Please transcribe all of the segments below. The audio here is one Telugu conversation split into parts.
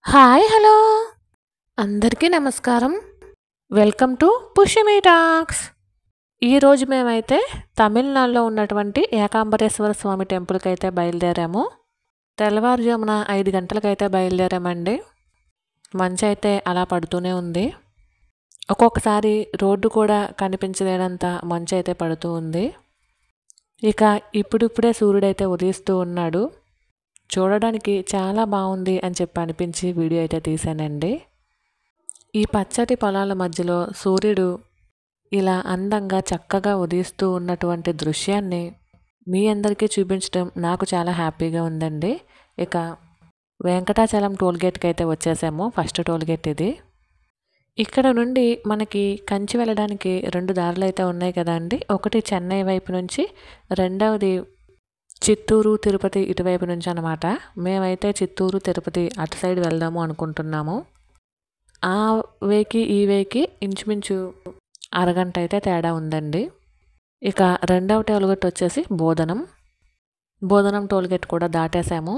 హాయ్ హలో అందరికీ నమస్కారం. Welcome to Pushyami talks. ఈరోజు మేమైతే తమిళనాడులో ఉన్నటువంటి ఏకాంబరేశ్వర స్వామి టెంపుల్కి అయితే బయలుదేరాము. తెల్లవారుజామున 5 గంటలకైతే బయలుదేరామండి. మంచు అయితే అలా పడుతూనే ఉంది. ఒక్కొక్కసారి రోడ్డు కూడా కనిపించలేనంత మంచు అయితే పడుతూ ఉంది. ఇక ఇప్పుడిప్పుడే సూర్యుడైతే ఉదయిస్తూ ఉన్నాడు. చూడడానికి చాలా బాగుంది అని చెప్పి అనిపించి వీడియో అయితే తీశానండి. ఈ పచ్చటి పొలాల మధ్యలో సూర్యుడు ఇలా అందంగా చక్కగా ఉదయిస్తూ ఉన్నటువంటి దృశ్యాన్ని మీ అందరికీ చూపించడం నాకు చాలా హ్యాపీగా ఉందండి. ఇక వెంకటాచలం టోల్గేట్కి అయితే వచ్చేసాము. ఫస్ట్ టోల్గేట్ ఇది. ఇక్కడ నుండి మనకి కంచి వెళ్ళడానికి 2 దారులు అయితే ఉన్నాయి కదా అండి. ఒకటి చెన్నై వైపు నుంచి, రెండవది చిత్తూరు తిరుపతి ఇటువైపు నుంచి అనమాట. మేమైతే చిత్తూరు తిరుపతి అటు సైడ్ వెళ్దాము అనుకుంటున్నాము. ఆ వేకి ఈ వేకి ఇంచుమించు అరగంట అయితే తేడా ఉందండి. ఇక రెండవ టోల్గేట్ వచ్చేసి బోధనం టోల్గేట్ కూడా దాటేసాము.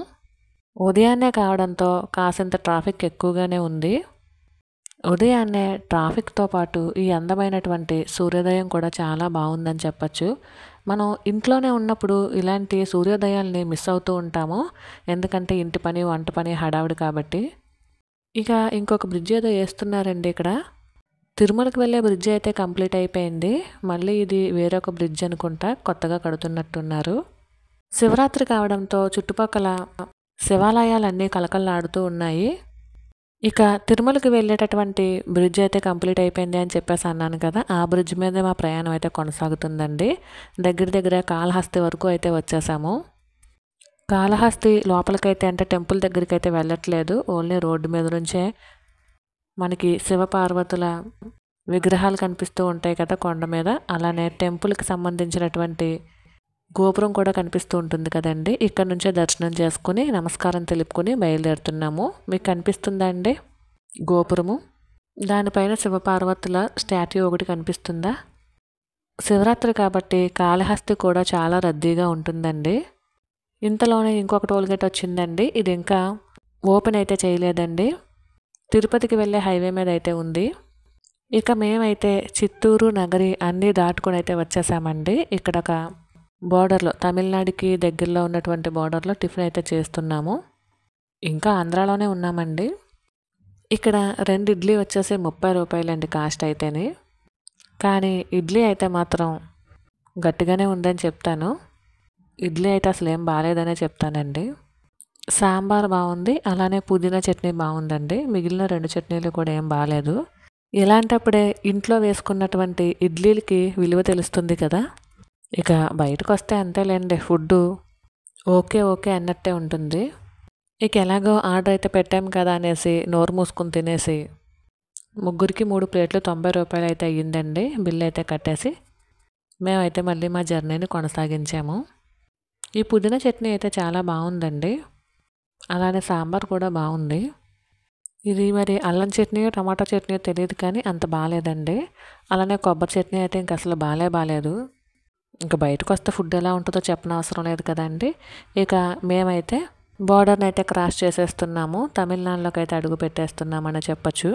ఉదయాన్నే కావడంతో కాసింత ట్రాఫిక్ ఎక్కువగానే ఉంది. ఉదయాన్నే ట్రాఫిక్తో పాటు ఈ అందమైనటువంటి సూర్యోదయం కూడా చాలా బాగుందని చెప్పచ్చు. మనం ఇంట్లోనే ఉన్నప్పుడు ఇలాంటి సూర్యోదయాల్ని మిస్ అవుతూ ఉంటాము. ఎందుకంటే ఇంటి పని, వంట పని హడావిడి కాబట్టి. ఇక ఇంకొక బ్రిడ్జ్ ఏదో వేస్తున్నారండి ఇక్కడ. తిరుమలకి వెళ్ళే బ్రిడ్జ్ అయితే కంప్లీట్ అయిపోయింది. మళ్ళీ ఇది వేరొక బ్రిడ్జ్ అనుకుంటా, కొత్తగా కడుతున్నట్టున్నారు. శివరాత్రి కావడంతో చుట్టుపక్కల శివాలయాలన్నీ కలకల్లాడుతూ ఉన్నాయి. ఇక తిరుమలకి వెళ్ళేటటువంటి బ్రిడ్జ్ అయితే కంప్లీట్ అయిపోయింది అని చెప్పేసి అన్నాను కదా. ఆ బ్రిడ్జ్ మీద మా ప్రయాణం అయితే కొనసాగుతుందండి. దగ్గర కాళహస్తి వరకు అయితే వచ్చేసాము. కాళహస్తి లోపలికైతే అంటే టెంపుల్ దగ్గరికి అయితే వెళ్ళట్లేదు. ఓన్లీ రోడ్డు మీద నుంచే మనకి శివపార్వతుల విగ్రహాలు కనిపిస్తూ ఉంటాయి కదా కొండ మీద. అలానే టెంపుల్కి సంబంధించినటువంటి గోపురం కూడా కనిపిస్తూ ఉంటుంది కదండి. ఇక్కడ నుంచే దర్శనం చేసుకుని నమస్కారం తెలుపుకొని బయలుదేరుతున్నాము. మీకు కనిపిస్తుందా అండి గోపురము? దానిపైన శివపార్వతుల స్టాట్యూ ఒకటి కనిపిస్తుందా? శివరాత్రి కాబట్టి కాళహస్తి కూడా చాలా రద్దీగా ఉంటుందండి. ఇంతలోనే ఇంకొక టోల్గేట్ వచ్చిందండి. ఇది ఇంకా ఓపెన్ అయితే చేయలేదండి. తిరుపతికి వెళ్ళే హైవే మీద అయితే ఉంది. ఇక మేమైతే చిత్తూరు నగరి అన్నీ దాటుకొని అయితే వచ్చేసామండి. ఇక్కడ ఒక బోర్డర్లో, తమిళనాడుకి దగ్గరలో ఉన్నటువంటి బోర్డర్లో టిఫిన్ అయితే చేస్తున్నాము. ఇంకా ఆంధ్రాలోనే ఉన్నామండి. ఇక్కడ 2 ఇడ్లీ వచ్చేసి 30 రూపాయలండి కాస్ట్ అయితేనే. కానీ ఇడ్లీ అయితే మాత్రం గట్టిగానే ఉందని చెప్తాను. ఇడ్లీ అయితే అసలు ఏం బాగాలేదనే చెప్తానండి. సాంబార్ బాగుంది, అలానే పుదీనా చట్నీ బాగుందండి. మిగిలిన 2 చట్నీలు కూడా ఏం బాగాలేదు. ఇలాంటప్పుడే ఇంట్లో వేసుకున్నటువంటి ఇడ్లీలకి విలువ తెలుస్తుంది కదా. ఇక బయటకు వస్తే అంతేలేండి, ఫుడ్డు ఓకే అన్నట్టే ఉంటుంది. ఇక ఎలాగో ఆర్డర్ అయితే పెట్టాం కదా అనేసి నోరు మూసుకుని తినేసి ముగ్గురికి 3 ప్లేట్లు 90 రూపాయలు అయితే అయ్యిందండి. బిల్లు అయితే కట్టేసి మేమైతే మళ్ళీ మా జర్నీని కొనసాగించాము. ఈ పుదీనా చట్నీ అయితే చాలా బాగుందండి. అలానే సాంబార్ కూడా బాగుంది. ఇది మరి అల్లం చట్నీ టమాటా చట్నీ తెలియదు కానీ అంత బాగాలేదండి. అలానే కొబ్బరి చట్నీ అయితే ఇంక అసలు బాగాలేదు. ఇంకా బయటకు వస్తే ఫుడ్ ఎలా ఉంటుందో చెప్పనవసరం లేదు కదండి. ఇక మేమైతే బోర్డర్ని అయితే క్రాస్ చేసేస్తున్నాము. తమిళనాడులోకి అయితే అడుగు పెట్టేస్తున్నామని చెప్పచ్చు.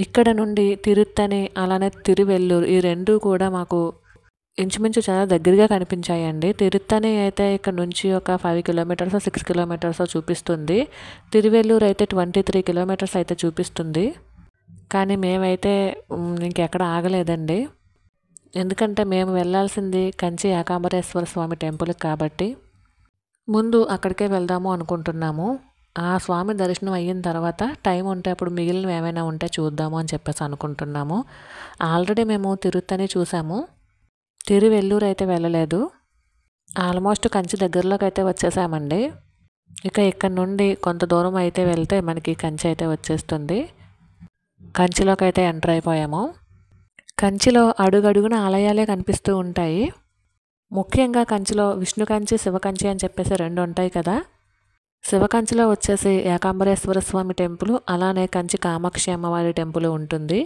ఇక్కడ నుండి తిరుత్తని అలానే తిరువెల్లూరు ఈ 2 కూడా మాకు ఇంచుమించు చాలా దగ్గరగా కనిపించాయండి. తిరుత్తని అయితే ఇక్కడ నుంచి ఒక 5 కిలోమీటర్స్ 6 కిలోమీటర్స్ చూపిస్తుంది. తిరువెల్లూరు అయితే 23 కిలోమీటర్స్ అయితే చూపిస్తుంది. కానీ మేమైతే ఇంకెక్కడ ఆగలేదండి. ఎందుకంటే మేము వెళ్ళాల్సింది కంచి ఏకాంబరేశ్వర స్వామి టెంపుల్కి కాబట్టి ముందు అక్కడికే వెళ్దాము అనుకుంటున్నాము. ఆ స్వామి దర్శనం అయిన తర్వాత టైం ఉంటే అప్పుడు మిగిలినవి ఏమైనా ఉంటే చూద్దాము అని చెప్పేసి అనుకుంటున్నాము. ఆల్రెడీ మేము తిరుత్తని చూసాము, తిరువెల్లూరు అయితే వెళ్ళలేదు. ఆల్మోస్ట్ కంచి దగ్గరలోకి అయితే వచ్చేసామండి. ఇక ఇక్కడ నుండి కొంత దూరం అయితే వెళ్తే మనకి కంచి అయితే వచ్చేస్తుంది. కంచిలోకి అయితే ఎంటర్ అయిపోయాము. కంచిలో అడుగడుగున ఆలయాలే కనిపిస్తూ ఉంటాయి. ముఖ్యంగా కంచిలో విష్ణు కంచి, శివ కంచి అని చెప్పేసి 2 ఉంటాయి కదా. శివకంచిలో వచ్చేసి ఏకాంబరేశ్వర స్వామి టెంపుల్, అలానే కంచి కామాక్షి అమ్మవారి టెంపుల్ ఉంటుంది.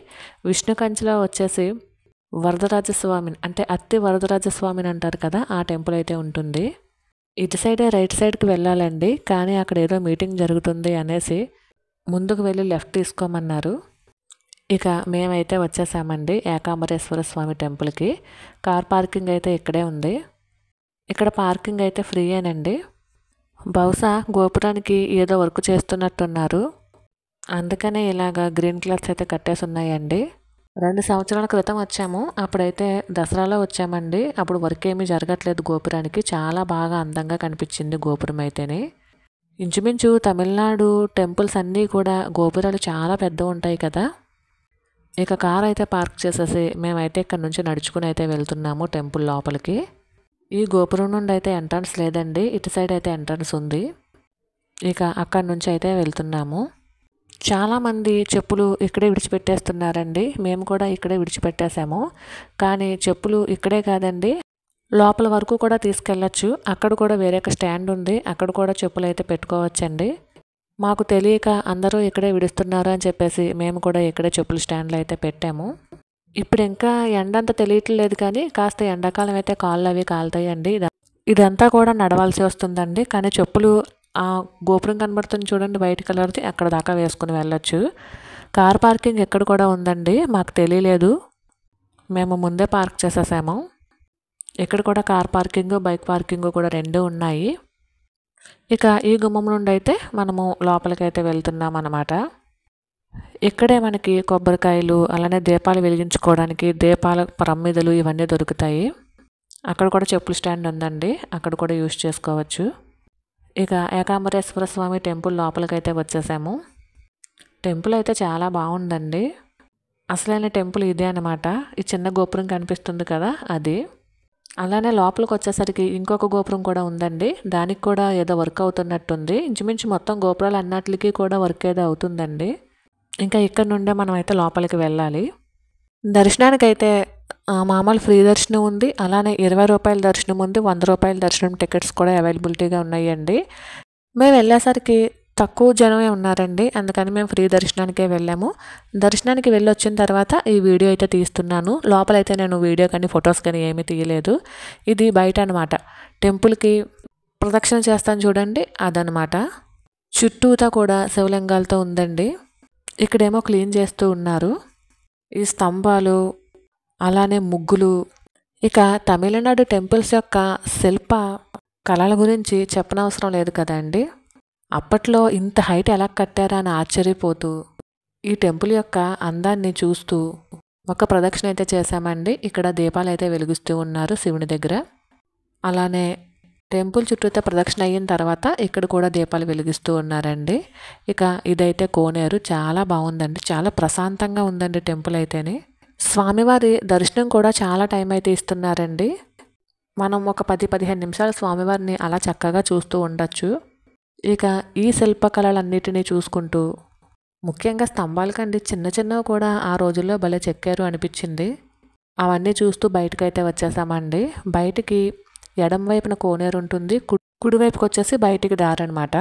విష్ణు కంచిలో వచ్చేసి వరదరాజస్వామిని అంటే అత్తి వరదరాజస్వామిని అంటారు కదా, ఆ టెంపుల్ అయితే ఉంటుంది. ఇటు సైడే రైట్ సైడ్కి వెళ్ళాలండి. కానీ అక్కడ ఏదో మీటింగ్ జరుగుతుంది అనేసి ముందుకు వెళ్ళి లెఫ్ట్ తీసుకోమన్నారు. ఇక మేమైతే వచ్చేసామండి ఏకాంబరేశ్వర స్వామి టెంపుల్కి. కార్ పార్కింగ్ అయితే ఇక్కడే ఉంది. ఇక్కడ పార్కింగ్ అయితే ఫ్రీయేనండి. బహుశా గోపురానికి ఏదో వర్క్ చేస్తున్నట్టున్నారు, అందుకనే ఇలాగా గ్రీన్ క్లాత్స్ అయితే కట్టేసి ఉన్నాయండి. 2 సంవత్సరాల క్రితం వచ్చాము, అప్పుడైతే దసరాలో వచ్చామండి. అప్పుడు వర్క్ ఏమీ జరగట్లేదు గోపురానికి. చాలా బాగా అందంగా కనిపించింది గోపురం అయితేనే. ఇంచుమించు తమిళనాడు టెంపుల్స్ అన్నీ కూడా గోపురాలు చాలా పెద్దగా ఉంటాయి కదా. ఇక కార్ అయితే పార్క్ చేసేసి మేమైతే ఇక్కడ నుంచి నడుచుకుని అయితే వెళ్తున్నాము టెంపుల్ లోపలికి. ఈ గోపురం నుండి అయితే ఎంట్రన్స్ లేదండి, ఇటు సైడ్ అయితే ఎంట్రన్స్ ఉంది. ఇక అక్కడి నుంచి అయితే వెళ్తున్నాము. చాలామంది చెప్పులు ఇక్కడే విడిచిపెట్టేస్తున్నారండి. మేము కూడా ఇక్కడే విడిచిపెట్టేసాము. కానీ చెప్పులు ఇక్కడే కాదండి, లోపల వరకు కూడా తీసుకెళ్ళచ్చు. అక్కడ కూడా వేరే ఒక స్టాండ్ ఉంది, అక్కడ కూడా చెప్పులు అయితే పెట్టుకోవచ్చండి. మాకు తెలియక అందరూ ఇక్కడే విడుస్తున్నారు అని చెప్పేసి మేము కూడా ఇక్కడే చెప్పుల స్టాండ్లు అయితే పెట్టాము. ఇప్పుడు ఇంకా ఎండ అంత తెలియట్లేదు, కానీ కాస్త ఎండాకాలం అయితే కాళ్ళు అవి కాలుతాయండి. ఇదంతా కూడా నడవాల్సి వస్తుందండి. కానీ చెప్పులు ఆ గోపురం కనబడుతుంది చూడండి వైట్ కలర్ది, అక్కడ దాకా వేసుకుని వెళ్ళొచ్చు. కార్ పార్కింగ్ ఎక్కడ కూడా ఉందండి, మాకు తెలియలేదు. మేము ముందే పార్క్ చేసేసాము. ఇక్కడ కూడా కార్ పార్కింగ్ బైక్ పార్కింగ్ కూడా 2 ఉన్నాయి. ఇక ఈ గుమ్మం నుండి అయితే మనము లోపలికైతే వెళ్తున్నాం అన్నమాట. ఇక్కడే మనకి కొబ్బరికాయలు, అలానే దీపాలు వెలిగించుకోవడానికి దీపాల ప్రమిదలు ఇవన్నీ దొరుకుతాయి. అక్కడ కూడా చెప్పుల స్టాండ్ ఉందండి, అక్కడ కూడా యూజ్ చేసుకోవచ్చు. ఇక ఏకాంబరేశ్వర స్వామి టెంపుల్ లోపలికైతే వచ్చేసాము. టెంపుల్ అయితే చాలా బాగుందండి. అసలైన టెంపుల్ ఇదే అనమాట. ఈ చిన్న గోపురం కనిపిస్తుంది కదా అది. అలానే లోపలికి వచ్చేసరికి ఇంకొక గోపురం కూడా ఉందండి, దానికి కూడా ఏదో వర్క్ అవుతున్నట్టుంది. ఇంచుమించు మొత్తం గోపురాలు అన్నిటికీ కూడా వర్క్ ఏదో అవుతుందండి. ఇంకా ఇక్కడ నుండే మనం అయితే లోపలికి వెళ్ళాలి. దర్శనానికైతే మామూలు ఫ్రీ దర్శనం ఉంది, అలానే 20 రూపాయల దర్శనం ఉంది, 100 రూపాయల దర్శనం టికెట్స్ కూడా అవైలబిలిటీగా ఉన్నాయండి. మేము వెళ్ళేసరికి తక్కువ జనమే ఉన్నారండి, అందుకని మేము ఫ్రీ దర్శనానికే వెళ్ళాము. దర్శనానికి వెళ్ళి వచ్చిన తర్వాత ఈ వీడియో అయితే తీస్తున్నాను. లోపలైతే నేను వీడియో కానీ ఫొటోస్ కానీ ఏమీ తీయలేదు. ఇది బయట అనమాట, టెంపుల్కి ప్రదక్షిణ చేస్తాను చూడండి అదనమాట. చుట్టూతా కూడా శివలింగాలతో ఉందండి. ఇక్కడేమో క్లీన్ చేస్తూ ఉన్నారు. ఈ స్తంభాలు, అలానే ముగ్గులు. ఇక తమిళనాడు టెంపుల్స్ యొక్క శిల్ప కళల గురించి చెప్పనవసరం లేదు కదండి. అప్పట్లో ఇంత హైట్ ఎలా కట్టారా అని ఆశ్చర్యపోతూ ఈ టెంపుల్ యొక్క అందాన్ని చూస్తూ ఒక ప్రదక్షిణ అయితే చేశామండి. ఇక్కడ దీపాలు అయితే వెలిగిస్తూ ఉన్నారు శివుని దగ్గర. అలానే టెంపుల్ చుట్టూతో ప్రదక్షిణ అయిన తర్వాత ఇక్కడ కూడా దీపాలు వెలిగిస్తూ ఉన్నారండి. ఇక ఇదైతే కోనేరు, చాలా బాగుందండి, చాలా ప్రశాంతంగా ఉందండి టెంపుల్ అయితేనే. స్వామివారి దర్శనం కూడా చాలా టైం అయితే ఇస్తున్నారండి. మనం ఒక 10-15 నిమిషాలు స్వామివారిని అలా చక్కగా చూస్తూ ఉండొచ్చు. ఇక ఈ శిల్పకళలన్నిటినీ చూసుకుంటూ, ముఖ్యంగా స్తంభాలకండి చిన్న చిన్నవి కూడా ఆ రోజుల్లో భలే చెక్కారు అనిపించింది. అవన్నీ చూస్తూ బయటకైతే వచ్చేసామండి. బయటికి ఎడం వైపున కోనేరు ఉంటుంది, కుడివైపుకి వచ్చేసి బయటికి దారనమాట.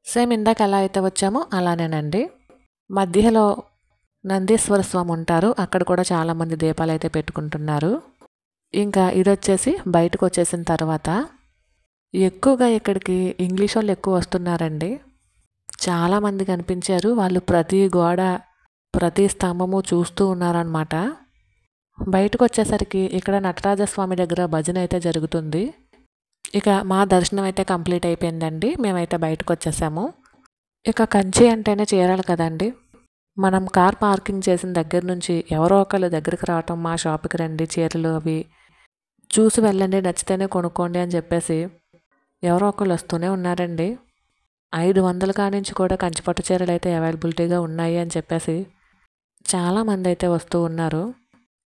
సేమ్ ఇందాక ఎలా అయితే వచ్చామో అలానేనండి. మధ్యలో నందీశ్వర స్వామి ఉంటారు, అక్కడ కూడా చాలామంది దీపాలు అయితే పెట్టుకుంటున్నారు. ఇంకా ఇది వచ్చేసి బయటకు వచ్చేసిన తర్వాత ఎక్కువగా ఇక్కడికి ఇంగ్లీష్ వాళ్ళు ఎక్కువ వస్తున్నారండి. చాలామంది కనిపించారు. వాళ్ళు ప్రతి గోడ, ప్రతి స్తంభము చూస్తూ ఉన్నారనమాట. బయటకు వచ్చేసరికి ఇక్కడ నటరాజస్వామి దగ్గర భజన అయితే జరుగుతుంది. ఇక మా దర్శనం అయితే కంప్లీట్ అయిపోయిందండి, మేమైతే బయటకు వచ్చేసాము. ఇక కంచి అంటేనే చీరలు కదండి. మనం కార్ పార్కింగ్ చేసిన దగ్గర నుంచి ఎవరో ఒకళ్ళు దగ్గరికి రావటం, మా షాప్కి రండి చీరలు అవి చూసి వెళ్ళండి, నచ్చితేనే కొనుక్కోండి అని చెప్పేసి ఎవరో ఒకళ్ళు వస్తూనే ఉన్నారండి. 500 కానించి కూడా కంచిపట్టు చీరలు అయితే అవైలబిలిటీగా ఉన్నాయి అని చెప్పేసి చాలామంది అయితే వస్తూ ఉన్నారు.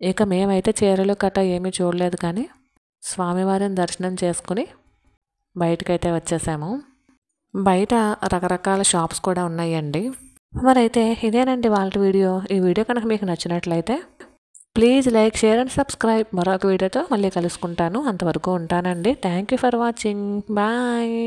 ఇక మేమైతే చీరలు కట్ట ఏమీ చూడలేదు, కానీ స్వామివారిని దర్శనం చేసుకుని బయటకైతే వచ్చేసాము. బయట రకరకాల షాప్స్ కూడా ఉన్నాయండి. మరైతే ఇదేనండి వాళ్ళ వీడియో. ఈ వీడియో కనుక మీకు నచ్చినట్లయితే please like, share and subscribe. మరొక వీడియోతో మళ్ళీ కలుసుకుంటాను. అంతవరకు ఉంటానండి. Thank you for watching. Bye.